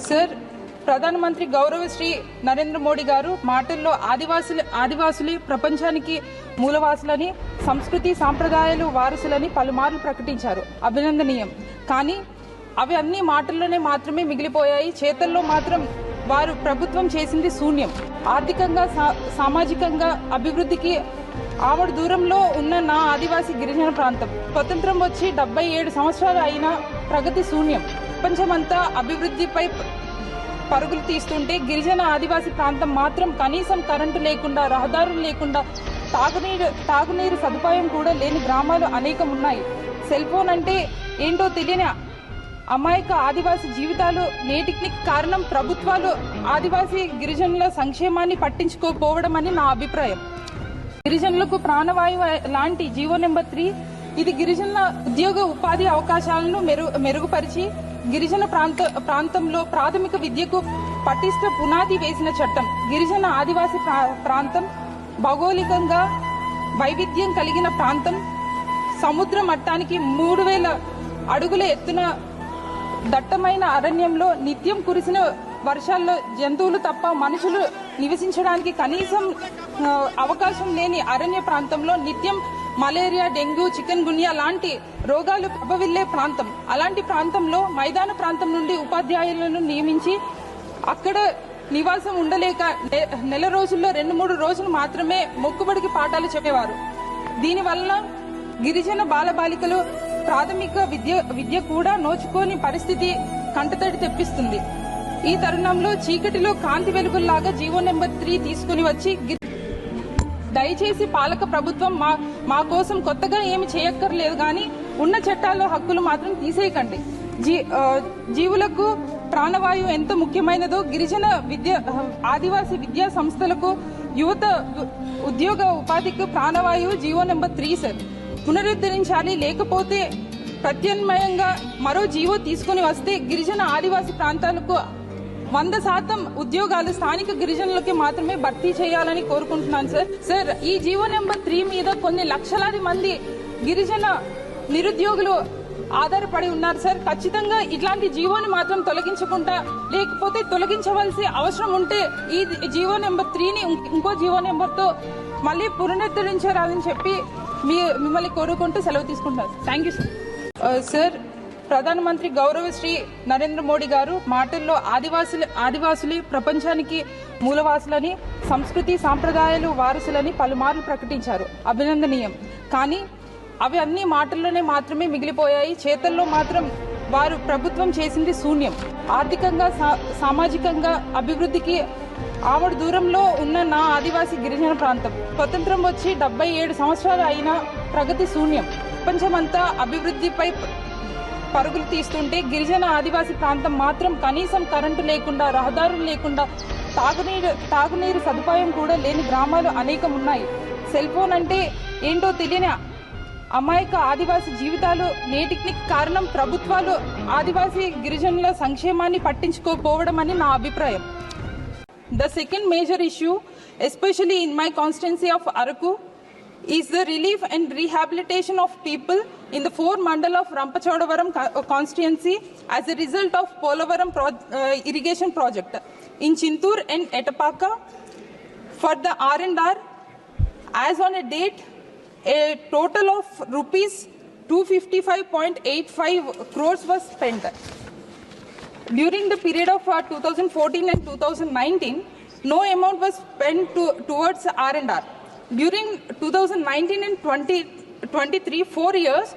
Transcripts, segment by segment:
Sir, ప్రధానమంత్రి గౌరవ శ్రీ నరేంద్ర మోడీ గారు మాటల్లో ఆదివాసులు ప్రపంచానికి మూలవాసులని, సంస్కృతి సాంప్రదాయాలు వారసులని పలుమార్లు ప్రకటించారు. అభినందనీయం. కానీ అవి అన్ని మాటల్లోనే మాత్రమే మిగిలిపోయాయి. చేతల్లో మాత్రం వారు ప్రభుత్వం చేసింది శూన్యం. ఆర్థికంగా సామాజికంగా అభివృద్ధికి ఆవిడ దూరంలో ఉన్న నా ఆదివాసీ గిరిజన ప్రాంతం స్వతంత్రం వచ్చి 77 సంవత్సరాలు అయినా ప్రగతి శూన్యం. ప్రపంచమంతా అభివృద్ధిపై పరుగులు తీస్తుంటే గిరిజన ఆదివాసీ ప్రాంతం మాత్రం కనీసం కరెంటు లేకుండా, రహదారులు లేకుండా, తాగునీరు సదుపాయం కూడా లేని గ్రామాలు అనేకం ఉన్నాయి. సెల్ ఫోన్ అంటే ఏంటో తెలియని అమాయక ఆదివాసీ జీవితాలు నేటికి కారణం ప్రభుత్వాలు ఆదివాసీ గిరిజనుల సంక్షేమాన్ని పట్టించుకోకపోవడం అని నా అభిప్రాయం. గిరిజనులకు ప్రాణవాయువు లాంటి జీవో నెంబర్ 3 ఇది గిరిజనుల ఉద్యోగ ఉపాధి అవకాశాలను మెరుగుపరిచి గిరిజన ప్రాంతంలో ప్రాథమిక విద్యకు పటిష్ట పునాది వేసిన చట్టం. గిరిజన ఆదివాసీ ప్రాంతం భౌగోళికంగా వైవిధ్యం కలిగిన ప్రాంతం. సముద్ర మట్టానికి 3000 అడుగుల ఎత్తున దట్టమైన అరణ్యంలో నిత్యం కురిసిన వర్షాల్లో జంతువులు తప్ప మనుషులు నివసించడానికి కనీసం అవకాశం లేని అరణ్య ప్రాంతంలో నిత్యం మలేరియా, డెంగ్యూ, చికెన్ గున్యా లాంటి రోగాలు ప్రభవిల్లే ప్రాంతం. అలాంటి ప్రాంతంలో మైదాన ప్రాంతం నుండి ఉపాధ్యాయులను నియమించి అక్కడ నివాసం ఉండలేక నెల రోజుల్లో 2-3 రోజులు మాత్రమే మొక్కుబడికి పాఠాలు చెప్పేవారు. దీనివల్ల గిరిజన బాలబాలికలు ప్రాథమిక విద్య కూడా నోచుకోని పరిస్థితి కంటతడి తెప్పిస్తుంది. ఈ తరుణంలో చీకటిలో కాంతి వెలుగుల్లాగా జీవో నెంబర్ 3 తీసుకుని వచ్చి, దయచేసి పాలక ప్రభుత్వం మా కోసం కొత్తగా ఏమి చేయక్కర్లేదు, కానీ ఉన్న చట్టాల్లో హక్కులు మాత్రం తీసేయకండి. జీవులకు ప్రాణవాయువు ఎంత ముఖ్యమైనదో గిరిజన ఆదివాసీ విద్యా సంస్థలకు, యువత ఉద్యోగ ఉపాధికి ప్రాణవాయువు జీవో నెంబర్ 3 సార్ పునరుద్ధరించాలి. లేకపోతే ప్రత్యామ్నాయంగా మరో జీవో తీసుకుని వస్తే గిరిజన ఆదివాసీ ప్రాంతాలకు 100% ఉద్యోగాలు స్థానిక గిరిజనులకి మాత్రమే భర్తీ చేయాలని కోరుకుంటున్నాను సార్. ఈ జీవో నెంబర్ 3 మీద కొన్ని లక్షలాది మంది గిరిజన నిరుద్యోగులు ఆధారపడి ఉన్నారు సార్. ఖచ్చితంగా ఇట్లాంటి జీవోని మాత్రం తొలగించకుండా, లేకపోతే తొలగించవలసి అవసరం ఉంటే ఈ జీవో నెంబర్ 3ని ఇంకో జీవో నెంబర్తో మళ్ళీ పునరుద్ధరించాలని చెప్పి మిమ్మల్ని కోరుకుంటూ సెలవు తీసుకుంటారు. Thank you sir. ప్రధానమంత్రి గౌరవ శ్రీ నరేంద్ర మోడీ గారు మాటల్లో ఆదివాసులు ప్రపంచానికి మూలవాసులని, సంస్కృతి సాంప్రదాయాలు వారసులని పలుమార్లు ప్రకటించారు. అభినందనీయం. కానీ అవి అన్ని మాటల్లోనే మాత్రమే మిగిలిపోయాయి. చేతల్లో మాత్రం వారు ప్రభుత్వం చేసింది శూన్యం. ఆర్థికంగా సామాజికంగా అభివృద్ధికి ఆవిడ దూరంలో ఉన్న నా ఆదివాసీ గిరిజన ప్రాంతం స్వతంత్రం వచ్చి 77 సంవత్సరాలు అయినా ప్రగతి శూన్యం. ప్రపంచమంతా అభివృద్ధిపై పరుగులు తీస్తుంటే గిరిజన ఆదివాసీ ప్రాంతం మాత్రం కనీసం కరెంటు లేకుండా, రహదారులు లేకుండా, తాగునీరు సదుపాయం కూడా లేని గ్రామాలు అనేకం ఉన్నాయి. సెల్ ఫోన్ అంటే ఏంటో తెలియని అమాయక ఆదివాసీ జీవితాలు నేటికి కారణం ప్రభుత్వాలు ఆదివాసీ గిరిజనుల సంక్షేమాన్ని పట్టించుకోకపోవడం అని నా అభిప్రాయం. The second major issue, especially in my constituency of Araku, is the relief and rehabilitation of people in the 4 mandal of Rampachodavaram constituency as a result of Polavaram irrigation project in Chintur and Etapaka. For the R&R, as on a date, a total of rupees 255.85 crores was spent. During the period of 2014 and 2019, no amount was spent towards R&R. During 2019 and 2023, 4 years,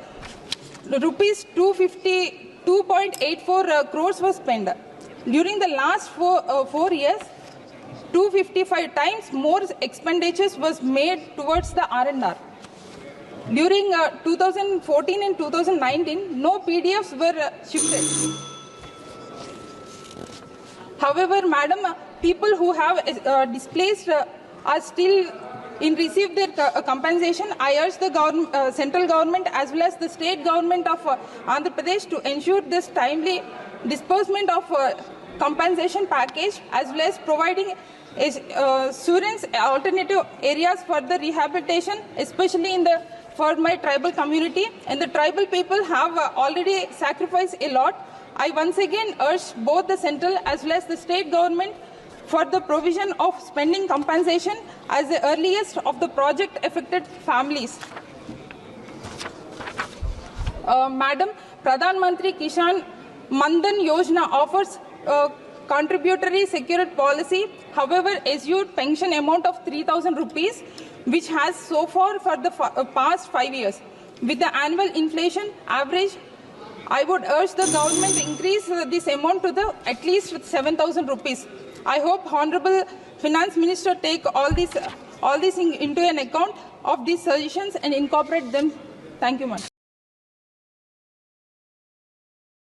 rupees 252.84 crores was spent. During the last 4 years, 255 times more expenditures was made towards the R&R. During 2014 and 2019, no PDFs were shifted. However, madam, people who have displaced are still in receive their compensation. I urge the central government as well as the state government of Andhra Pradesh to ensure this timely disbursement of compensation package as well as providing assurance alternative areas for the rehabilitation, especially for my tribal community. And the tribal people have already sacrificed a lot I once again urge both the central as well as the state government for the provision of spending compensation as the earliest of the project affected families. Madam, Pradhan Mantri Kishan Mandan Yojana offers contributory secured policy, however, assured pension amount of 3,000 rupees, which has so far for the past 5 years. With the annual inflation average, I would urge the government to increase this amount to the at least 7,000 rupees. I hope Honorable Finance Minister take all this into an account of these suggestions and incorporate them. Thank you, Madam.